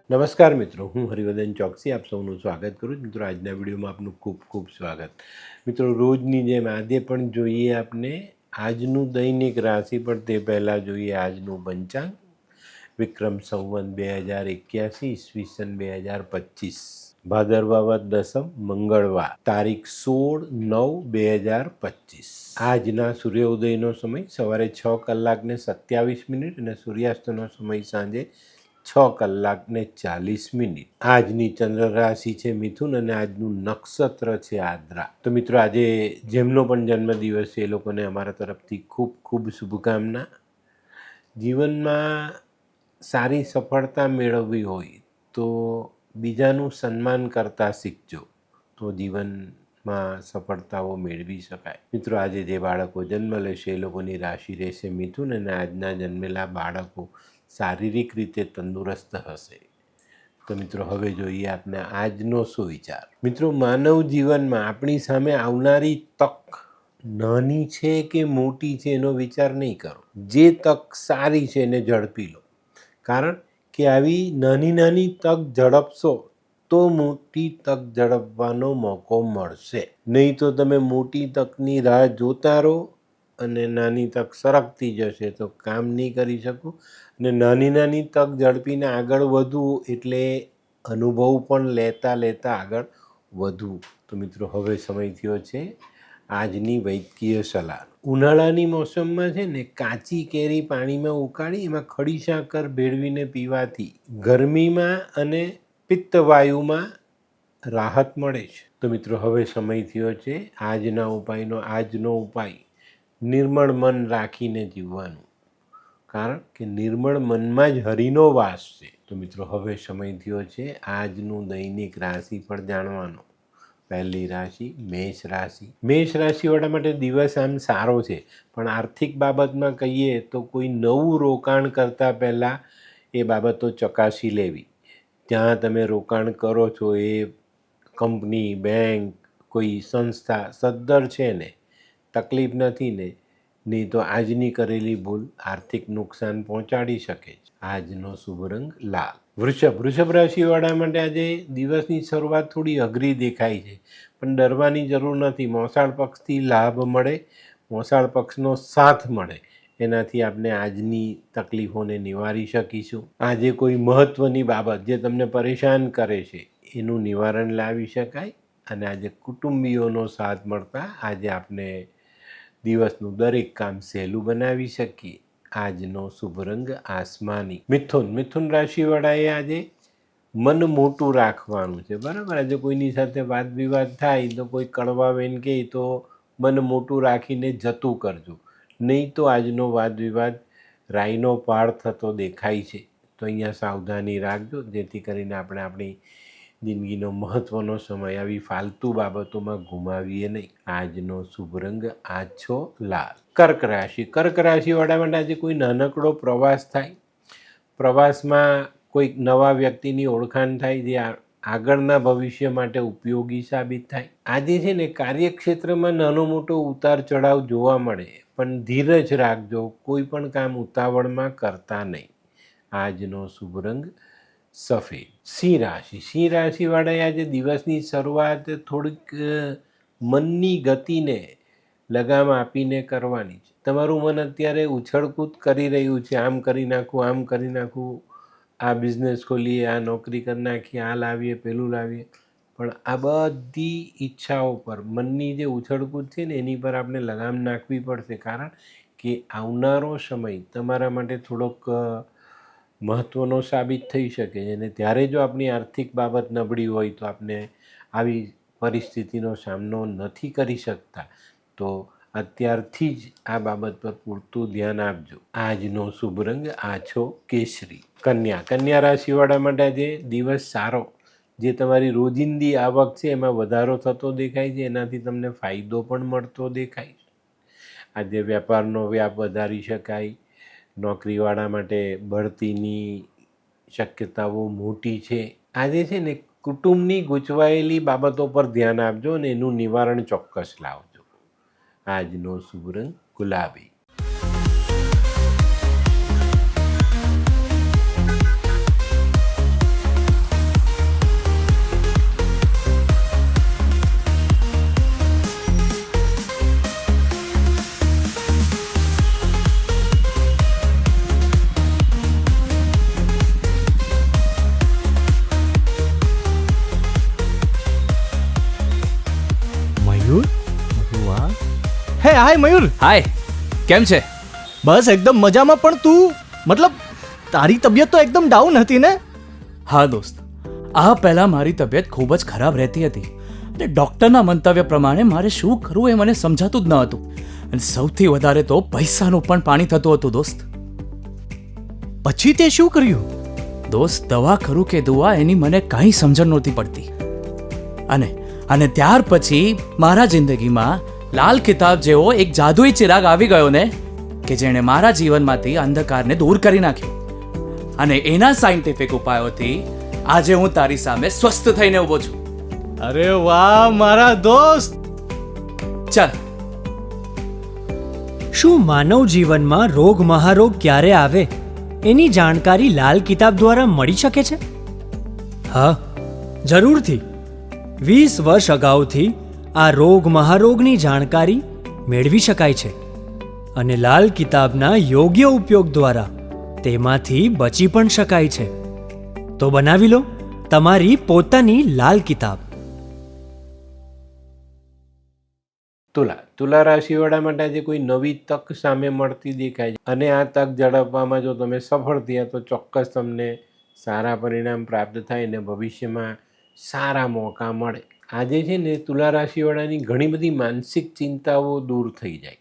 નમસ્કાર મિત્રો, હું હરિવર્ધન ચોકસી આપ સૌનું સ્વાગત કરું છું. મિત્રો, આજના વિડીયોમાં આપનું ખૂબ ખૂબ સ્વાગત. મિત્રો, રોજની જેમ આજે પણ જોઈએ આપણે આજનું દૈનિક રાશિ, પણ તે પહેલાં જોઈએ આજનું પંચાંગ. વિક્રમ સંવત 2081 ઈસવીસન 2025, ભાદરવા વદ દસમ, મંગળવાર, તારીખ 16/9/2025. આજના સૂર્યોદયનો સમય સવારે 6:27 અને સૂર્યાસ્તનો સમય સાંજે 6:40. આજની ચંદ્ર રાશિ છે મિથુન અને આજનું નક્ષત્ર છે આદ્રા. તો મિત્રો, આજે જેમનો પણ જન્મદિવસ છે એ લોકોને અમારા તરફથી ખૂબ ખૂબ શુભકામના. જીવનમાં સારી સફળતા મેળવવી હોય તો બીજાનું સન્માન કરતા શીખજો, તો જીવનમાં સફળતાઓ મેળવી શકાય. મિત્રો, આજે જે બાળકો જન્મ લેશે એ લોકોની રાશિ રહેશે મિથુન અને આજના જન્મેલા બાળકો શારીરિક રીતે તંદુરસ્ત હશે. તો મિત્રો, હવે જોઈએ આપણે આજનો સુવિચાર. મિત્રો, માનવ જીવનમાં આપણી સામે આવનારી તક નાની છે કે મોટી છે એનો વિચાર નહીં કરો. જે તક સારી છે એને ઝડપી લો, કારણ કે આવી નાની નાની તક ઝડપશો તો મોટી તક ઝડપવાનો મોકો મળશે. નહીં તો તમે મોટી તકની રાહ જોતા રહો અને નાની તક સરકતી જશે તો કામ નહીં કરી શકો. અને નાની નાની તક ઝડપીને આગળ વધવું એટલે અનુભવ પણ લેતા લેતા આગળ વધવું. તો મિત્રો, હવે સમય થયો છે આજની વૈદ્યકીય સલાહ. ઉનાળાની મોસમમાં છે ને કાચી કેરી પાણીમાં ઉકાળી એમાં ખડી સાકર ભેળવીને પીવાથી ગરમીમાં અને પિત્તવાયુમાં રાહત મળે છે. તો મિત્રો, હવે સમય થયો છે આજના ઉપાયનો. આજનો ઉપાય નિર્મળ મન રાખીને જીવવાનું, કારણ કે નિર્મળ મનમાં જ હરિનો વાસ છે. તો મિત્રો, હવે સમય થયો છે આજનું દૈનિક રાશિફળ જાણવાનો. પહેલી રાશિ મેષ રાશિ. મેષ રાશિવાળા માટે દિવસ આમ સારો છે, પણ આર્થિક બાબતમાં કહીએ તો કોઈ નવું રોકાણ કરતાં પહેલાં એ બાબતો ચકાસી લેવી. જ્યાં તમે રોકાણ કરો છો એ કંપની, બેંક, કોઈ સંસ્થા સદ્ધર છે ને, તકલીફ નથી ને, નહીં તો આજની કરેલી ભૂલ આર્થિક નુકસાન પહોંચાડી શકે છે. આજનો શુભ રંગ લાલ. વૃષભ રાશિવાળા માટે આજે દિવસની શરૂઆત થોડી અઘરી દેખાય છે, પણ ડરવાની જરૂર નથી. મોસાળ પક્ષથી લાભ મળે, મોસાળ પક્ષનો સાથ મળે, એનાથી આપણે આજની તકલીફોને નિવારી શકીશું. આજે કોઈ મહત્ત્વની બાબત જે તમને પરેશાન કરે છે એનું નિવારણ લાવી શકાય. અને આજે કુટુંબીઓનો સાથ મળતા આજે આપણે દિવસનું દરેક કામ સહેલું બનાવી શકીએ. આજનો શુભ રંગ આસમાની. મિથુન રાશિવાળાએ આજે મન મોટું રાખવાનું છે, બરાબર. આજે કોઈની સાથે વાદ વિવાદ થાય તો કોઈ કડવા વેન કહે તો મન મોટું રાખીને જતું કરજો, નહીં તો આજનો વાદ વિવાદ રાઈનો પાળ થતો દેખાય છે. તો અહીંયા સાવધાની રાખજો, જેથી કરીને આપણે આપણી જિંદગીનો મહત્ત્વનો સમય આવી ફાલતુ બાબતોમાં ગુમાવીએ નહીં. આજનો શુભ રંગ આછો લાલ. કર્ક રાશિવાળા માટે આજે કોઈ નાનકડો પ્રવાસ થાય. પ્રવાસમાં કોઈક નવા વ્યક્તિની ઓળખાણ થાય જે આગળના ભવિષ્ય માટે ઉપયોગી સાબિત થાય. આજે છે ને કાર્યક્ષેત્રમાં નાનો મોટો ઉતાર ચઢાવ જોવા મળે, પણ ધીરજ રાખજો, કોઈ પણ કામ ઉતાવળમાં કરતા નહીં. આજનો શુભ રંગ સફેદ. સિંહ રાશિવાળાએ આજે દિવસની શરૂઆત થોડીક મનની ગતિને લગામ આપીને કરવાની છે. તમારું મન અત્યારે ઉછળકૂદ કરી રહ્યું છે, આમ કરી નાખું, આમ કરી નાખું, આ બિઝનેસ ખોલીએ, આ નોકરી કરી નાખીએ, આ લાવીએ, પેલું લાવીએ. પણ આ બધી ઈચ્છાઓ પર, મનની જે ઉછળકૂદ છે ને એની પર આપણે લગામ નાખવી પડશે, કારણ કે આવનારો સમય તમારા માટે થોડોક મહત્ત્વનો સાબિત થઈ શકે છે. અને ત્યારે જો આપણી આર્થિક બાબત નબળી હોય તો આપણે આવી પરિસ્થિતિનો સામનો નથી કરી શકતા. તો અત્યારથી જ આ બાબત પર પૂરતું ધ્યાન આપજો. આજનો શુભ રંગ આછો કેસરી. કન્યા રાશિવાળા માટે આજે દિવસ સારો. જે તમારી રોજિંદી આવક છે એમાં વધારો થતો દેખાય છે, એનાથી તમને ફાયદો પણ મળતો દેખાય છે. આજે વેપારનો વ્યાપ વધારી શકાય. નોકરીવાળા માટે બઢતીની શક્યતાઓ મોટી છે. આજે છે ને કુટુંબની ગૂંચવાયેલી બાબતો પર ધ્યાન આપજો અને એનું નિવારણ ચોક્કસ લાવજો. આજનો શુભ રંગ ગુલાબી. હાય મયુર. હાય, કેમ છે? બસ એકદમ મજામાં. પણ તું મતલબ તારી તબિયત તો એકદમ ડાઉન હતી ને? હા દોસ્ત, આ પહેલાં મારી તબિયત ખૂબ જ ખરાબ રહેતી હતી. અને ડૉક્ટરના મંતવ્ય પ્રમાણે મારે શું કરવું એ મને સમજાતું જ ન હતું. અને સૌથી વધારે તો પૈસાનું પણ પાણી થતું હતું દોસ્ત. પછી તે શું કર્યું? દોસ્ત, દવા ખરું કે દુઆ એની મને કાંઈ સમજણ નહોતી પડતી. અને ત્યાર પછી મારા જિંદગીમાં લાલ કિતાબ જેવો એક જાદુઈ ચિરાગ આવી ગયો ને, કે જેણે મારા જીવનમાંથી અંધકારને દૂર કરી નાખ્યો. અને એના સાયન્ટિફિક ઉપાયોથી આજે હું તારી સામે સ્વસ્થ થઈને ઊભો છું. અરે વાહ મારા દોસ્ત. ચાલ. શું માનવ જીવનમાં રોગ મહારોગ ક્યારે આવે એની જાણકારી લાલ કિતાબ દ્વારા મળી શકે છે? હા, જરૂરથી. 20 વર્ષ અગાઉથી આ રોગ મહારોગની જાણકારી મેળવી શકાય છે અને લાલ કિતાબના યોગ્ય ઉપયોગ દ્વારા તેમાંથી બચી પણ શકાય છે. તો બનાવી લો તમારી પોતાની લાલ કિતાબ. તુલા રાશિવાળા માટે આજે કોઈ નવી તક સામે મળતી દેખાય છે અને આ તક ઝડપવામાં જો તમે સફળ થયા તો ચોક્કસ તમને સારા પરિણામ પ્રાપ્ત થાય ને ભવિષ્યમાં સારા મોકા મળે. આજે છે ને તુલા રાશિવાળાની ઘણી બધી માનસિક ચિંતાઓ દૂર થઈ જાય.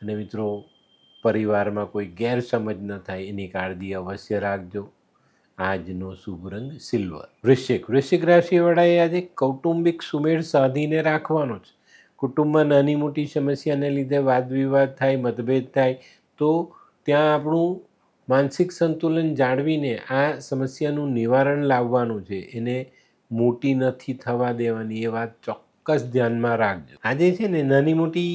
અને મિત્રો, પરિવારમાં કોઈ ગેરસમજ ન થાય એની કાળજી અવશ્ય રાખજો. આજનો શુભ રંગ સિલ્વર. વૃશ્ચિક રાશિવાળાએ આજે કૌટુંબિક સુમેળ સાધીને રાખવાનો છે. કુટુંબમાં નાની મોટી સમસ્યાને લીધે વાદ વિવાદ થાય, મતભેદ થાય, તો ત્યાં આપણું માનસિક સંતુલન જાળવીને આ સમસ્યાનું નિવારણ લાવવાનું છે. એને મોટી નથી થવા દેવાની, એ વાત ચોક્કસ ધ્યાનમાં રાખજો. આજે છે ને નાની મોટી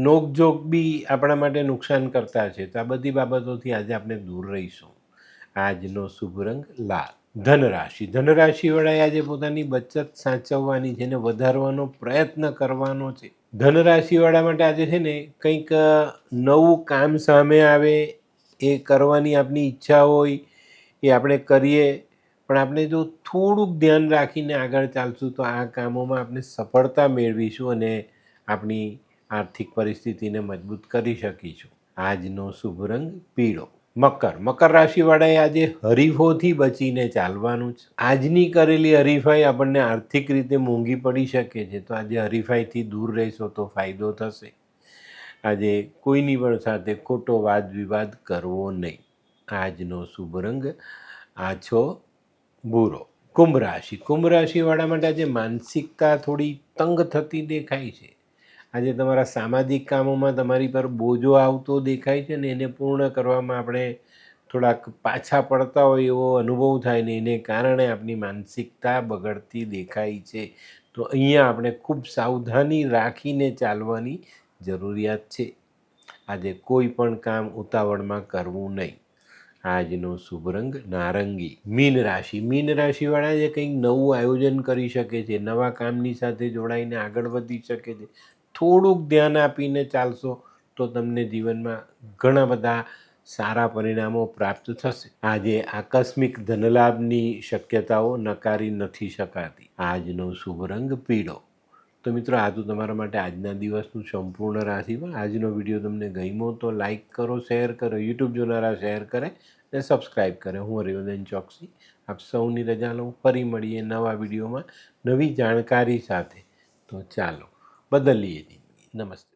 નોકઝોક બી આપણા માટે નુકસાન કરતા છે, તો આ બધી બાબતોથી આજે આપણે દૂર રહીશું. આજનો શુભ રંગ લાલ. ધનરાશિવાળાએ આજે પોતાની બચત સાચવવાની છે ને વધારવાનો પ્રયત્ન કરવાનો છે. ધનરાશિવાળા માટે આજે છે ને કંઈક નવું કામ સામે આવે, એ કરવાની આપણી ઈચ્છા હોય એ આપણે કરીએ, પણ આપણે જો થોડુંક ધ્યાન રાખીને આગળ ચાલશું તો આ કામોમાં આપણે સફળતા મેળવીશું અને આપણી આર્થિક પરિસ્થિતિને મજબૂત કરી શકીશું. આજનો શુભ રંગ પીળો. મકર રાશિવાળાએ આજે હરીફોથી બચીને ચાલવાનું છે. આજની કરેલી હરીફાઈ આપણને આર્થિક રીતે મોંઘી પડી શકે છે, તો આજે હરીફાઈથી દૂર રહેશો તો ફાયદો થશે. આજે કોઈની પણ સાથે ખોટો વાદ વિવાદ કરવો નહીં. આજનો શુભ રંગ આછો ભૂરો. કુંભ રાશિવાળા માટે આજે માનસિકતા થોડી તંગ થતી દેખાય છે. આજે તમારા સામાજિક કામોમાં તમારી પર બોજો આવતો દેખાય છે ને એને પૂર્ણ કરવામાં આપણે થોડાક પાછા પડતા હોય એવો અનુભવ થાય ને એને કારણે આપણી માનસિકતા બગડતી દેખાય છે. તો અહીંયા આપણે ખૂબ સાવધાની રાખીને ચાલવાની જરૂરિયાત છે. આજે કોઈ પણ કામ ઉતાવળમાં કરવું નહીં. આજનો શુભ રંગ નારંગી. મીન રાશિવાળા જે કંઈક નવું આયોજન કરી શકે છે, નવા કામની સાથે જોડાઈને આગળ વધી શકે છે. થોડુંક ધ્યાન આપીને ચાલશો તો તમને જીવનમાં ઘણા બધા સારા પરિણામો પ્રાપ્ત થશે. આજે આકસ્મિક ધનલાભની શક્યતાઓ નકારી નથી શકાતી. આજનો શુભ રંગ પીળો. તો મિત્રો, આ તો તમારા માટે આજના દિવસનું સંપૂર્ણ રાશિફળ. આજનો વિડીયો તમને ગમ્યો તો લાઈક કરો, શેર કરો, યુટ્યુબ જોનારા શેર કરે અને સબસ્ક્રાઈબ કરે. હું હરિવર્ધન ચોકસી આપ સૌની રજા લઉં. ફરી મળીએ નવા વિડીયોમાં નવી જાણકારી સાથે. તો ચાલો બદલીએ જિંદગી. નમસ્તે.